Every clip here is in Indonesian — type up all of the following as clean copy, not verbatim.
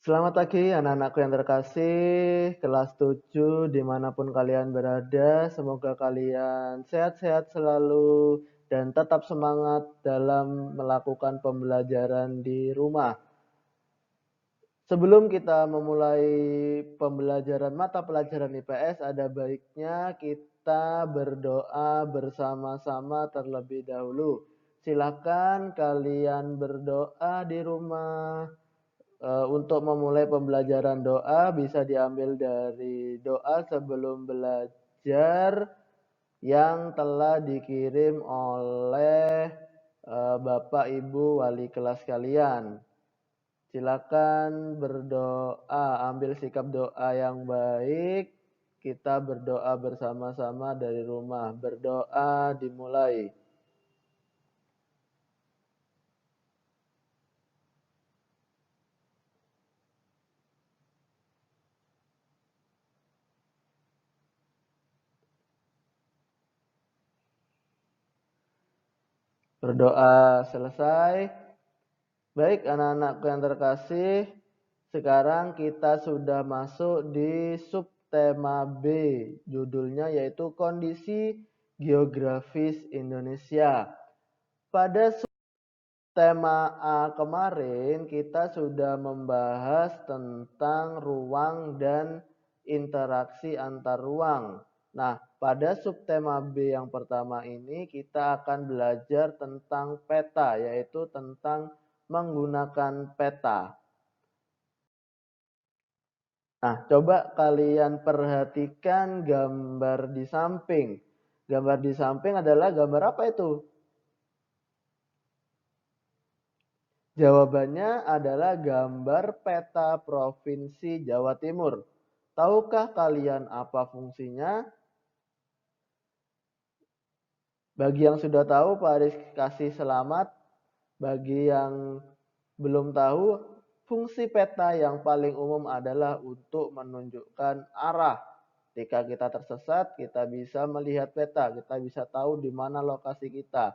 Selamat pagi anak-anakku yang terkasih, kelas 7 dimanapun kalian berada, semoga kalian sehat-sehat selalu dan tetap semangat dalam melakukan pembelajaran di rumah. Sebelum kita memulai pembelajaran mata pelajaran IPS, ada baiknya kita berdoa bersama-sama terlebih dahulu. Silakan kalian berdoa di rumah. Untuk memulai pembelajaran doa bisa diambil dari doa sebelum belajar yang telah dikirim oleh Bapak Ibu wali kelas kalian. Silakan berdoa, ambil sikap doa yang baik. Kita berdoa bersama-sama dari rumah. Berdoa dimulai. Berdoa selesai. Baik anak-anakku yang terkasih, sekarang kita sudah masuk di subtema B, judulnya yaitu kondisi geografis Indonesia. Pada subtema A kemarin kita sudah membahas tentang ruang dan interaksi antar ruang. Nah, pada subtema B yang pertama ini kita akan belajar tentang peta, yaitu tentang menggunakan peta. Nah, coba kalian perhatikan gambar di samping. Gambar di samping adalah gambar apa itu? Jawabannya adalah gambar peta Provinsi Jawa Timur. Tahukah kalian apa fungsinya? Bagi yang sudah tahu, Pak Aris kasih selamat. Bagi yang belum tahu, fungsi peta yang paling umum adalah untuk menunjukkan arah. Ketika kita tersesat, kita bisa melihat peta, kita bisa tahu di mana lokasi kita.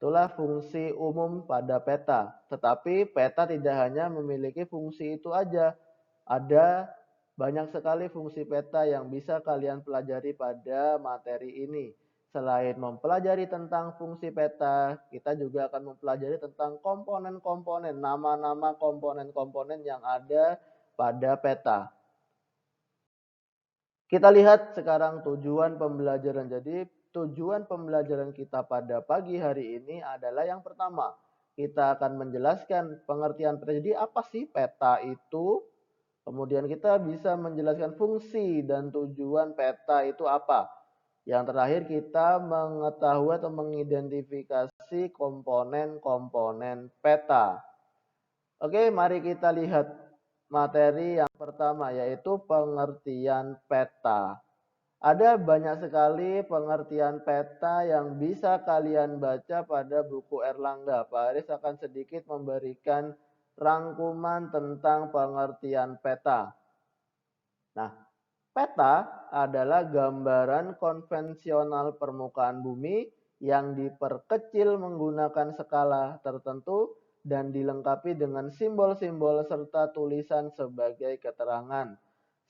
Itulah fungsi umum pada peta. Tetapi peta tidak hanya memiliki fungsi itu aja. Ada banyak sekali fungsi peta yang bisa kalian pelajari pada materi ini. Selain mempelajari tentang fungsi peta, kita juga akan mempelajari tentang komponen-komponen, nama-nama komponen-komponen yang ada pada peta. Kita lihat sekarang tujuan pembelajaran. Jadi tujuan pembelajaran kita pada pagi hari ini adalah yang pertama, kita akan menjelaskan pengertian peta. Jadi apa sih peta itu? Kemudian kita bisa menjelaskan fungsi dan tujuan peta itu apa. Yang terakhir kita mengetahui atau mengidentifikasi komponen-komponen peta. Oke, mari kita lihat materi yang pertama yaitu pengertian peta. Ada banyak sekali pengertian peta yang bisa kalian baca pada buku Erlangga. Pak Aris akan sedikit memberikan rangkuman tentang pengertian peta. Nah, peta adalah gambaran konvensional permukaan bumi yang diperkecil menggunakan skala tertentu dan dilengkapi dengan simbol-simbol serta tulisan sebagai keterangan.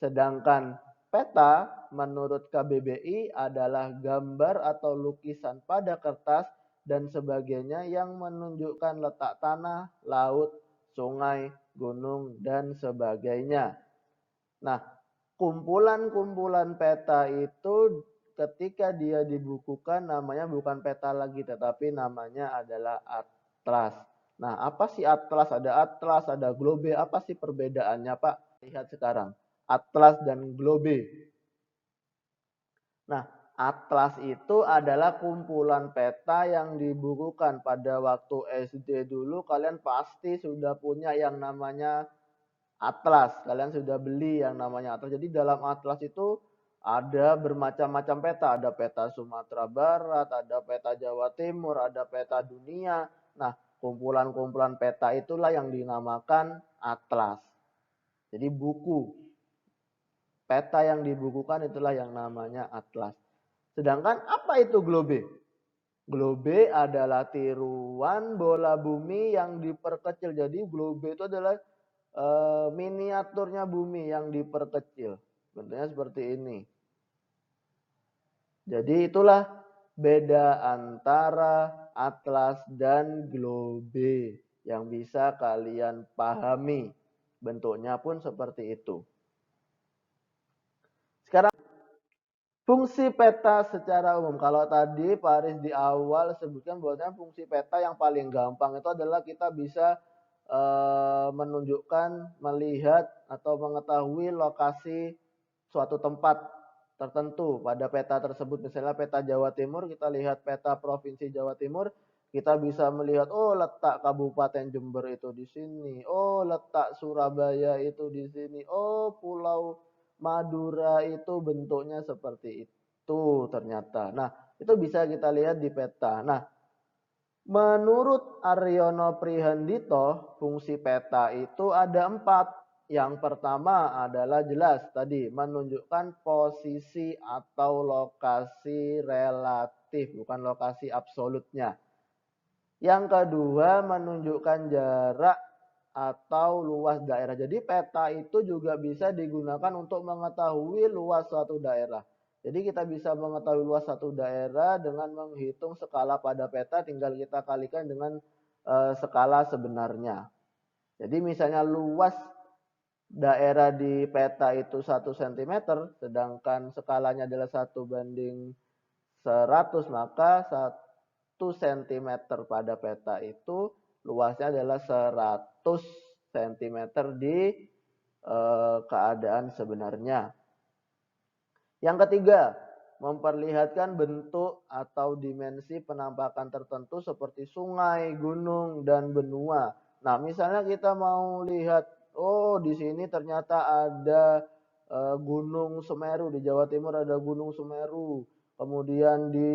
Sedangkan peta menurut KBBI adalah gambar atau lukisan pada kertas dan sebagainya yang menunjukkan letak tanah, laut, sungai, gunung, dan sebagainya. Nah, kumpulan-kumpulan peta itu ketika dia dibukukan namanya bukan peta lagi tetapi namanya adalah atlas. Nah, apa sih atlas? Ada globe. Apa sih perbedaannya, Pak? Lihat sekarang. Atlas dan globe. Nah, atlas itu adalah kumpulan peta yang dibukukan pada waktu SD dulu. Kalian pasti sudah punya yang namanya atlas. Kalian sudah beli yang namanya atlas. Jadi dalam atlas itu ada bermacam-macam peta. Ada peta Sumatera Barat, ada peta Jawa Timur, ada peta dunia. Nah, kumpulan-kumpulan peta itulah yang dinamakan atlas. Jadi buku peta yang dibukukan itulah yang namanya atlas. Sedangkan apa itu globe? Globe adalah tiruan bola bumi yang diperkecil. Jadi globe itu adalah miniaturnya bumi yang diperkecil. Bentuknya seperti ini. Jadi itulah beda antara atlas dan globe yang bisa kalian pahami. Bentuknya pun seperti itu. Sekarang fungsi peta secara umum. Kalau tadi Pak Aris di awal sebutkan bahwasanya fungsi peta yang paling gampang itu adalah kita bisa menunjukkan, melihat atau mengetahui lokasi suatu tempat tertentu pada peta tersebut. Misalnya peta Jawa Timur, kita lihat peta Provinsi Jawa Timur, kita bisa melihat, oh letak Kabupaten Jember itu di sini, oh letak Surabaya itu di sini, oh Pulau Madura itu bentuknya seperti itu ternyata. Nah, itu bisa kita lihat di peta. Nah, menurut Aryono Prihandito, fungsi peta itu ada 4. Yang pertama adalah jelas tadi, menunjukkan posisi atau lokasi relatif, bukan lokasi absolutnya. Yang kedua, menunjukkan jarak atau luas daerah. Jadi peta itu juga bisa digunakan untuk mengetahui luas suatu daerah. Jadi kita bisa mengetahui luas satu daerah dengan menghitung skala pada peta, tinggal kita kalikan dengan skala sebenarnya. Jadi misalnya luas daerah di peta itu 1 cm, sedangkan skalanya adalah 1:100, maka 1 cm pada peta itu luasnya adalah 100 cm di keadaan sebenarnya. Yang ketiga, memperlihatkan bentuk atau dimensi penampakan tertentu seperti sungai, gunung, dan benua. Nah, misalnya kita mau lihat, oh di sini ternyata ada Gunung Semeru, di Jawa Timur ada Gunung Semeru. Kemudian di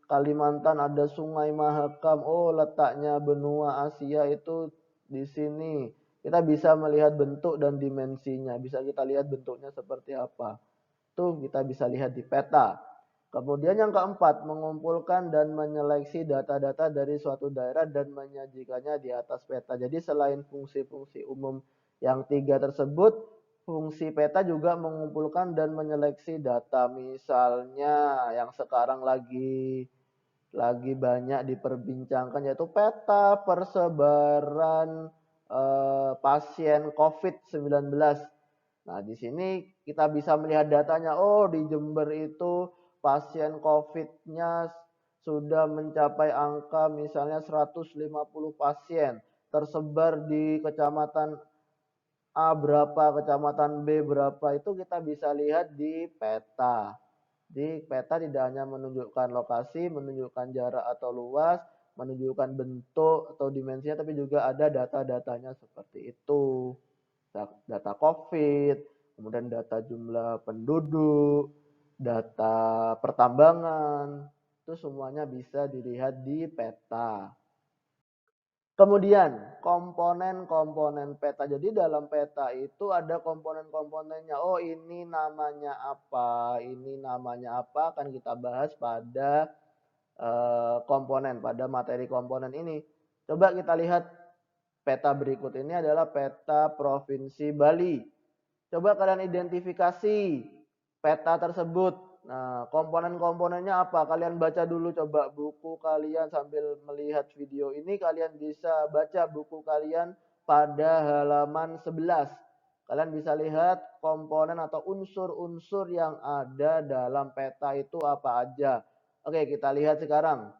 Kalimantan ada Sungai Mahakam. Oh, letaknya benua Asia itu di sini. Kita bisa melihat bentuk dan dimensinya. Bisa kita lihat bentuknya seperti apa. Itu kita bisa lihat di peta. Kemudian yang keempat, mengumpulkan dan menyeleksi data-data dari suatu daerah dan menyajikannya di atas peta. Jadi selain fungsi-fungsi umum yang 3 tersebut, fungsi peta juga mengumpulkan dan menyeleksi data. Misalnya yang sekarang lagi banyak diperbincangkan yaitu peta persebaran pasien COVID-19. Nah, di sini kita bisa melihat datanya. Oh, di Jember itu pasien COVID-nya sudah mencapai angka misalnya 150 pasien. Tersebar di kecamatan A berapa, kecamatan B berapa, itu kita bisa lihat di peta. Di peta tidak hanya menunjukkan lokasi, menunjukkan jarak atau luas, menunjukkan bentuk atau dimensinya, tapi juga ada data-datanya seperti itu. Data COVID, kemudian data jumlah penduduk, data pertambangan, itu semuanya bisa dilihat di peta. Kemudian komponen-komponen peta. Jadi dalam peta itu ada komponen-komponennya. Oh, ini namanya apa, ini namanya apa, akan kita bahas pada komponen, pada materi komponen ini. Coba kita lihat peta berikut ini adalah peta Provinsi Bali. Coba kalian identifikasi peta tersebut. Nah, komponen-komponennya apa? Kalian baca dulu coba buku kalian sambil melihat video ini, kalian bisa baca buku kalian pada halaman 11. Kalian bisa lihat komponen atau unsur-unsur yang ada dalam peta itu apa aja. Oke, kita lihat sekarang.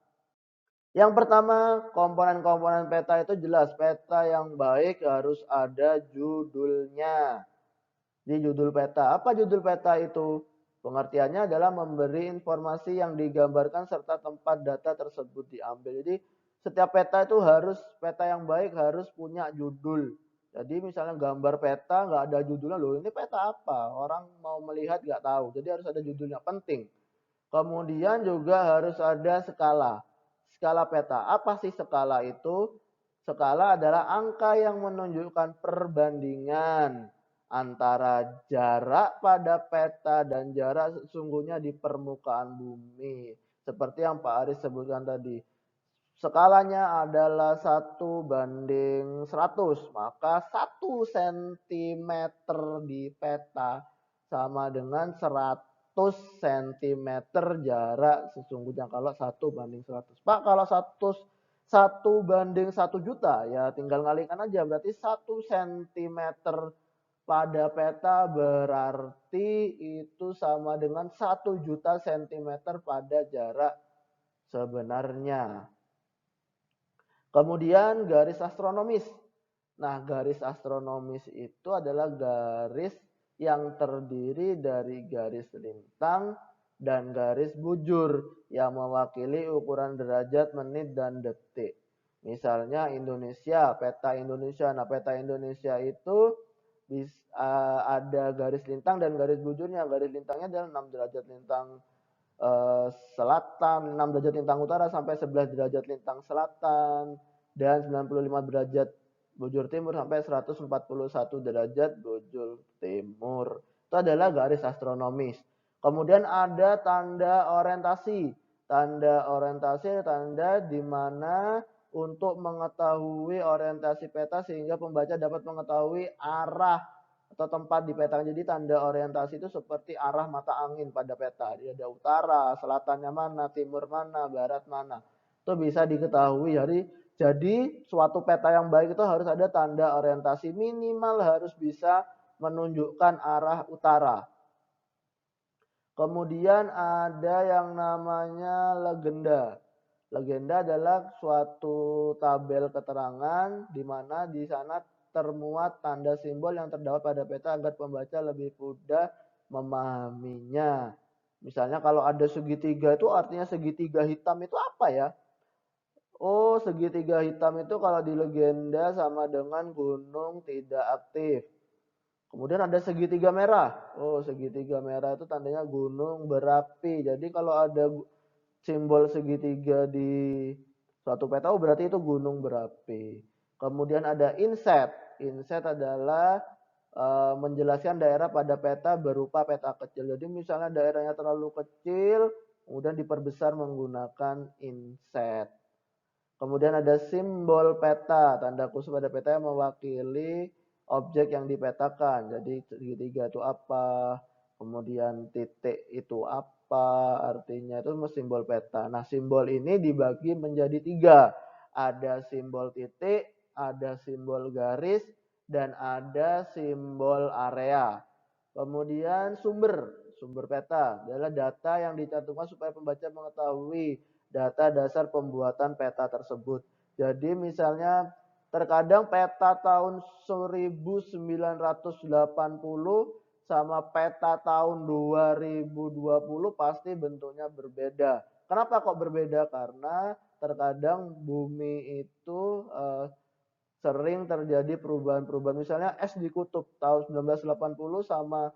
Yang pertama, komponen-komponen peta itu jelas. Peta yang baik harus ada judulnya. Di judul peta. Apa judul peta itu? Pengertiannya adalah memberi informasi yang digambarkan serta tempat data tersebut diambil. Jadi setiap peta itu harus, peta yang baik harus punya judul. Jadi misalnya gambar peta nggak ada judulnya, loh ini peta apa? Orang mau melihat nggak tahu. Jadi harus ada judulnya, penting. Kemudian juga harus ada skala. Skala peta. Apa sih skala itu? Skala adalah angka yang menunjukkan perbandingan antara jarak pada peta dan jarak sesungguhnya di permukaan bumi. Seperti yang Pak Aris sebutkan tadi. Skalanya adalah 1:100, maka 1 cm di peta sama dengan 100 cm jarak sesungguhnya kalau 1:100. Pak, kalau 1:1 juta ya tinggal ngalikan aja, berarti 1 cm pada peta berarti itu sama dengan 1 juta cm pada jarak sebenarnya. Kemudian garis astronomis. Nah, garis astronomis itu adalah garis yang terdiri dari garis lintang dan garis bujur yang mewakili ukuran derajat, menit, dan detik. Misalnya Indonesia, peta Indonesia. Nah, peta Indonesia itu ada garis lintang dan garis bujurnya. Garis lintangnya adalah 6 derajat lintang selatan, 6 derajat lintang utara sampai 11 derajat lintang selatan, dan 95 derajat bujur timur sampai 141 derajat bujur timur. Itu adalah garis astronomis. Kemudian ada tanda orientasi. Tanda orientasi tanda di mana untuk mengetahui orientasi peta sehingga pembaca dapat mengetahui arah atau tempat di peta. Jadi tanda orientasi itu seperti arah mata angin pada peta. Dia ada utara, selatannya mana, timur mana, barat mana. Itu bisa diketahui. Jadi suatu peta yang baik itu harus ada tanda orientasi, minimal harus bisa menunjukkan arah utara. Kemudian ada yang namanya legenda. Legenda adalah suatu tabel keterangan di mana di sana termuat tanda simbol yang terdapat pada peta agar pembaca lebih mudah memahaminya. Misalnya kalau ada segitiga itu artinya segitiga hitam itu apa ya? Oh, segitiga hitam itu kalau di legenda sama dengan gunung tidak aktif. Kemudian ada segitiga merah. Oh, segitiga merah itu tandanya gunung berapi. Jadi kalau ada simbol segitiga di suatu peta, oh berarti itu gunung berapi. Kemudian ada inset. Inset adalah menjelaskan daerah pada peta berupa peta kecil. Jadi misalnya daerahnya terlalu kecil, kemudian diperbesar menggunakan inset. Kemudian ada simbol peta, tanda khusus pada peta yang mewakili objek yang dipetakan. Jadi segitiga itu apa, kemudian titik itu apa, artinya itu simbol peta. Nah, simbol ini dibagi menjadi 3. Ada simbol titik, ada simbol garis, dan ada simbol area. Kemudian sumber peta adalah data yang dicantumkan supaya pembaca mengetahui data dasar pembuatan peta tersebut. Jadi misalnya terkadang peta tahun 1980 sama peta tahun 2020 pasti bentuknya berbeda. Kenapa kok berbeda? Karena terkadang bumi itu sering terjadi perubahan-perubahan. Misalnya es di kutub tahun 1980 sama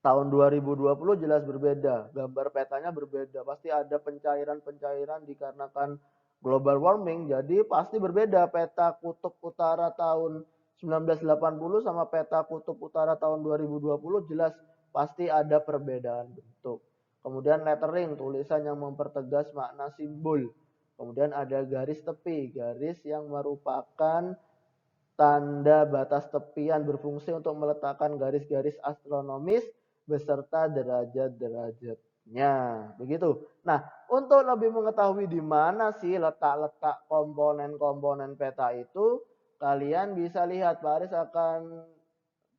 tahun 2020 jelas berbeda, gambar petanya berbeda, pasti ada pencairan-pencairan dikarenakan global warming, jadi pasti berbeda peta kutub utara tahun 1980 sama peta kutub utara tahun 2020 jelas pasti ada perbedaan bentuk. Kemudian lettering, tulisan yang mempertegas makna simbol. Kemudian ada garis tepi, garis yang merupakan tanda batas tepian berfungsi untuk meletakkan garis-garis astronomis beserta derajat-derajatnya. Begitu. Nah, untuk lebih mengetahui di mana sih letak-letak komponen-komponen peta itu, kalian bisa lihat, Pak Aris akan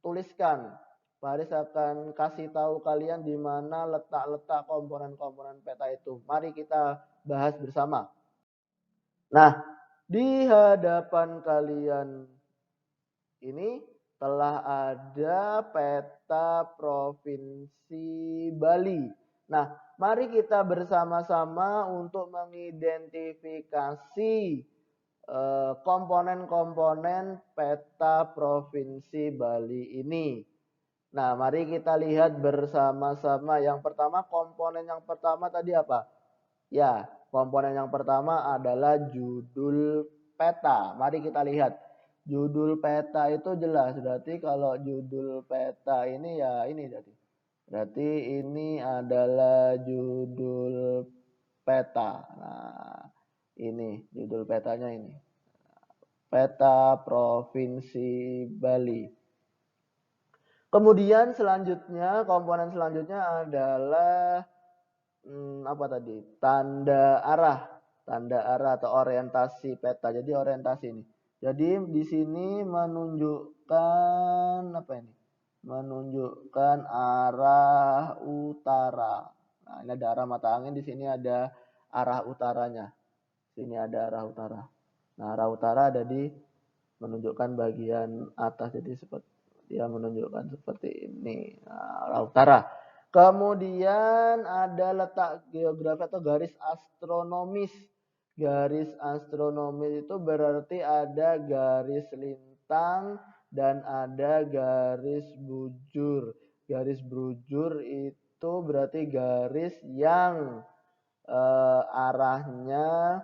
tuliskan. Pak Aris akan kasih tahu kalian di mana letak-letak komponen-komponen peta itu. Mari kita bahas bersama. Nah, di hadapan kalian ini telah ada peta provinsi Bali. Nah, mari kita bersama-sama untuk mengidentifikasi komponen-komponen peta provinsi Bali ini. Nah, mari kita lihat bersama-sama. Yang pertama, komponen yang pertama tadi apa? Ya, komponen yang pertama adalah judul peta. Mari kita lihat. Judul peta itu jelas. Berarti kalau judul peta ini ya ini jadi. Berarti ini adalah judul peta. Nah, ini judul petanya ini. Peta Provinsi Bali. Kemudian selanjutnya, komponen selanjutnya adalah apa tadi? Tanda arah atau orientasi peta. Jadi orientasi ini. Jadi di sini menunjukkan apa ini? Menunjukkan arah utara. Nah, ini ada arah mata angin, di sini ada arah utaranya. Sini ada arah utara. Nah, arah utara ada di menunjukkan bagian atas, jadi seperti dia menunjukkan seperti ini. Nah, arah utara. Kemudian ada letak geografi atau garis astronomis. Garis astronomis itu berarti ada garis lintang dan ada garis bujur. Garis bujur itu berarti garis yang arahnya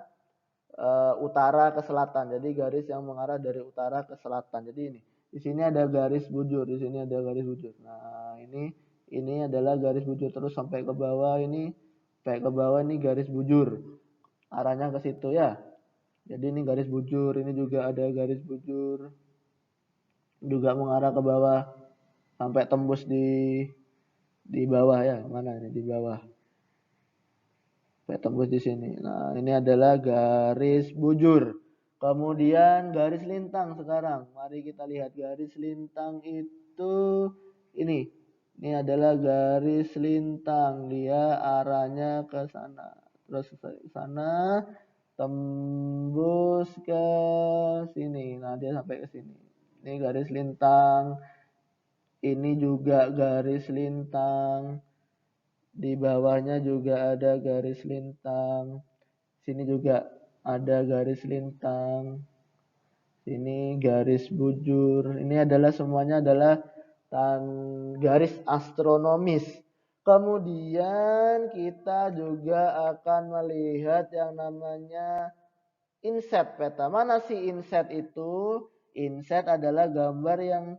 utara ke selatan. Jadi garis yang mengarah dari utara ke selatan. Jadi ini di sini ada garis bujur, di sini ada garis bujur. Nah, ini adalah garis bujur terus sampai ke bawah ini, sampai ke bawah ini garis bujur. Arahnya ke situ ya. Jadi ini garis bujur, ini juga ada garis bujur. Juga mengarah ke bawah sampai tembus di bawah ya. Mana ini di bawah. Sampai tembus di sini. Nah, ini adalah garis bujur. Kemudian garis lintang sekarang. Mari kita lihat garis lintang itu ini. Ini adalah garis lintang. Dia arahnya ke sana. Terus ke sana tembus ke sini. Nah, dia sampai ke sini. Ini garis lintang. Ini juga garis lintang. Di bawahnya juga ada garis lintang. Sini juga ada garis lintang. Sini garis bujur. Ini adalah semuanya adalah garis astronomis. Kemudian kita juga akan melihat yang namanya inset peta. Mana sih inset itu? Inset adalah gambar yang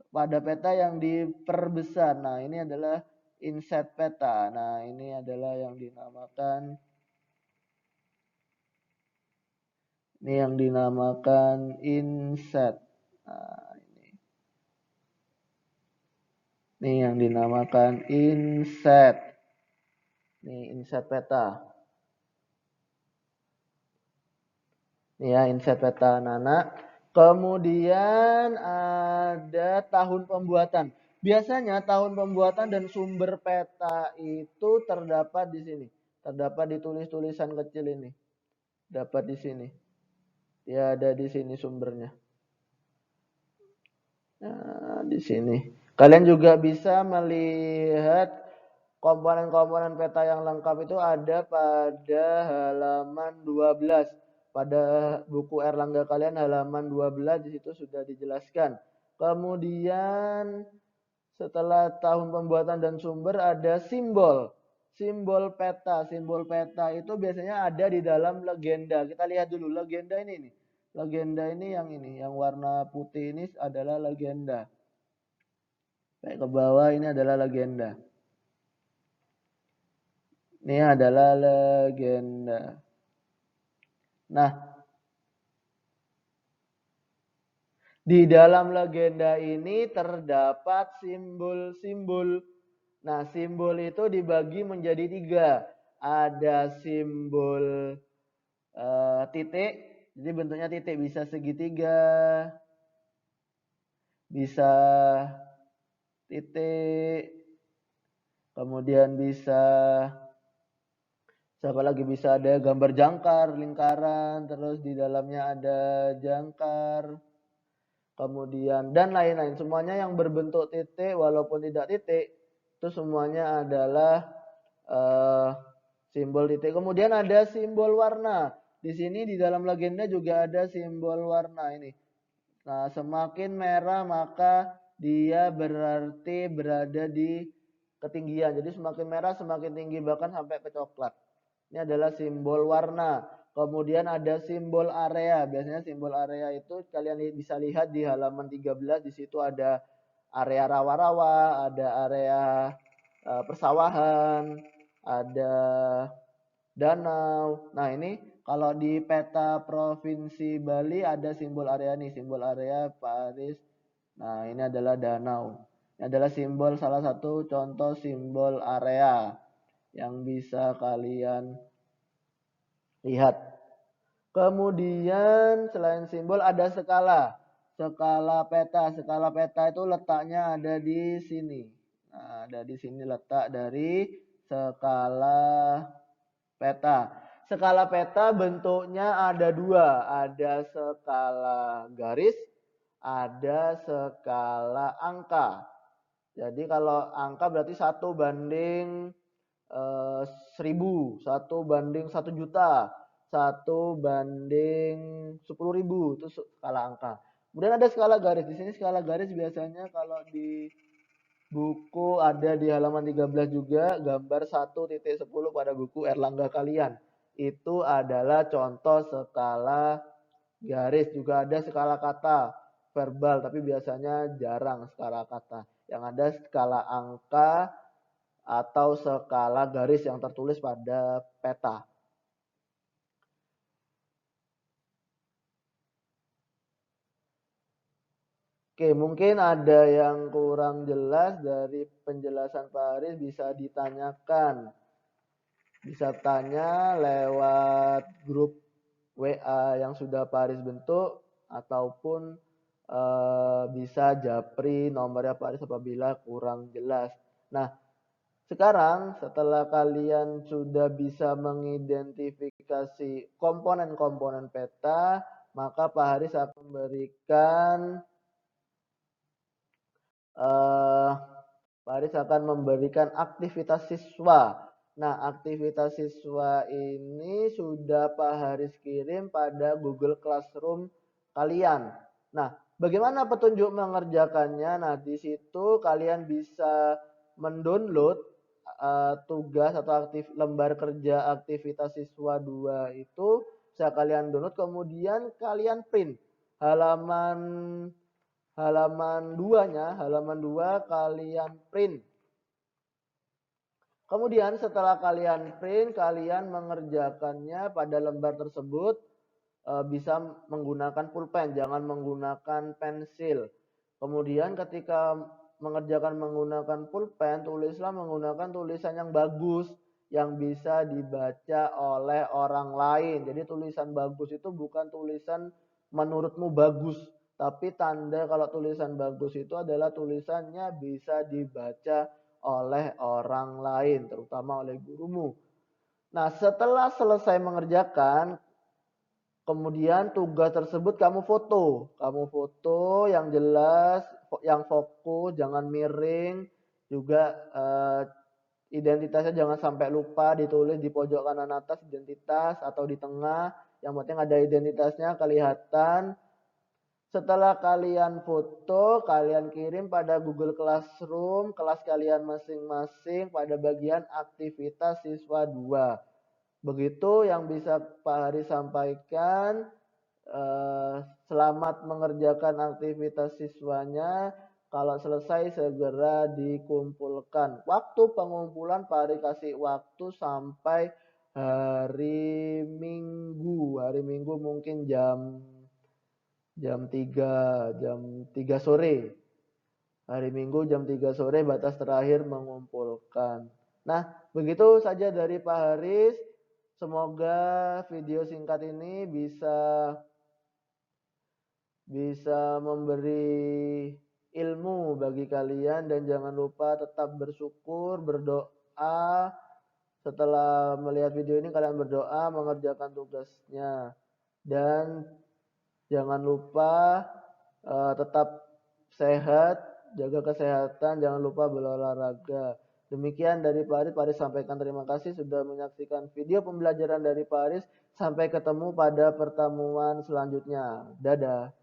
pada peta yang diperbesar. Nah, ini adalah inset peta. Nah, ini adalah yang dinamakan inset. Nah, ini yang dinamakan inset. Ini inset peta. Ini ya inset peta anak-anak. Kemudian ada tahun pembuatan. Biasanya tahun pembuatan dan sumber peta itu terdapat di sini. Terdapat di tulis-tulisan kecil ini. Dapat di sini. Ya ada di sini sumbernya. Nah, di sini. Kalian juga bisa melihat komponen-komponen peta yang lengkap itu ada pada halaman 12. Pada buku Erlangga kalian halaman 12 di situ sudah dijelaskan. Kemudian setelah tahun pembuatan dan sumber ada simbol. Simbol peta. Simbol peta itu biasanya ada di dalam legenda. Kita lihat dulu legenda ini nih. Legenda ini, yang warna putih ini adalah legenda. Kayak ke bawah ini adalah legenda. Ini adalah legenda. Nah, di dalam legenda ini terdapat simbol-simbol. Nah, simbol itu dibagi menjadi 3. Ada simbol titik, jadi bentuknya titik, bisa segitiga, bisa titik, kemudian bisa siapa lagi, bisa ada gambar jangkar, lingkaran, terus di dalamnya ada jangkar, kemudian dan lain-lain. Semuanya yang berbentuk titik walaupun tidak titik itu semuanya adalah simbol titik. Kemudian ada simbol warna. Di sini di dalam legenda juga ada simbol warna ini. Nah, semakin merah maka dia berarti berada di ketinggian. Jadi semakin merah semakin tinggi, bahkan sampai ke coklat. Ini adalah simbol warna. Kemudian ada simbol area. Biasanya simbol area itu kalian bisa lihat di halaman 13. Di situ ada area rawa-rawa, ada area persawahan, ada danau. Nah, ini kalau di peta Provinsi Bali ada simbol area nih, simbol area Pak Aris. Nah, ini adalah danau. Ini adalah simbol, salah satu contoh simbol area yang bisa kalian lihat. Kemudian selain simbol ada skala. Skala peta. Skala peta itu letaknya ada di sini. Nah, ada di sini letak dari skala peta. Skala peta bentuknya ada dua. Ada skala garis, ada skala angka. Jadi kalau angka berarti 1 banding 1000, 1 banding 1 juta, 1 banding 10.000, itu skala angka. Kemudian ada skala garis. Di sini skala garis biasanya kalau di buku ada di halaman 13 juga, gambar 1.10 pada buku Erlangga kalian. Itu adalah contoh skala garis. Juga ada skala kata verbal, tapi biasanya jarang skala kata. Yang ada skala angka atau skala garis yang tertulis pada peta. Oke, mungkin ada yang kurang jelas dari penjelasan Pak Haris, bisa ditanyakan. Bisa tanya lewat grup WA yang sudah Pak Haris bentuk, ataupun bisa japri nomornya Pak Haris apabila kurang jelas. Nah, sekarang setelah kalian sudah bisa mengidentifikasi komponen-komponen peta, maka Pak Haris akan memberikan Pak Haris akan memberikan aktivitas siswa. Nah, aktivitas siswa ini sudah Pak Haris kirim pada Google Classroom kalian. Nah, bagaimana petunjuk mengerjakannya? Nah, di situ kalian bisa mendownload tugas atau lembar kerja aktivitas siswa 2 itu bisa kalian download, kemudian kalian print halaman halaman 2-nya, halaman 2 kalian print. Kemudian setelah kalian print, kalian mengerjakannya pada lembar tersebut bisa menggunakan pulpen, jangan menggunakan pensil. Kemudian ketika mengerjakan menggunakan pulpen, tulislah menggunakan tulisan yang bagus, yang bisa dibaca oleh orang lain. Jadi tulisan bagus itu bukan tulisan menurutmu bagus, tapi tanda kalau tulisan bagus itu adalah tulisannya bisa dibaca oleh orang lain, terutama oleh gurumu. Nah, setelah selesai mengerjakan, kemudian tugas tersebut kamu foto. Kamu foto yang jelas, yang fokus, jangan miring. Juga identitasnya jangan sampai lupa, ditulis di pojok kanan atas identitas atau di tengah. Yang penting ada identitasnya kelihatan. Setelah kalian foto, kalian kirim pada Google Classroom kelas kalian masing-masing pada bagian aktivitas siswa 2. Begitu yang bisa Pak Hari sampaikan. Selamat mengerjakan aktivitas siswanya. Kalau selesai segera dikumpulkan. Waktu pengumpulan Pak Hari kasih waktu sampai hari Minggu. Hari Minggu mungkin jam 3 sore. Hari Minggu jam 3 sore batas terakhir mengumpulkan. Nah, begitu saja dari Pak Haris. Semoga video singkat ini bisa memberi ilmu bagi kalian, dan jangan lupa tetap bersyukur, berdoa. Setelah melihat video ini kalian berdoa mengerjakan tugasnya, dan jangan lupa tetap sehat, jaga kesehatan, jangan lupa berolahraga. Demikian dari Pak Haris. Pak Haris sampaikan terima kasih sudah menyaksikan video pembelajaran dari Pak Haris. Sampai ketemu pada pertemuan selanjutnya. Dadah.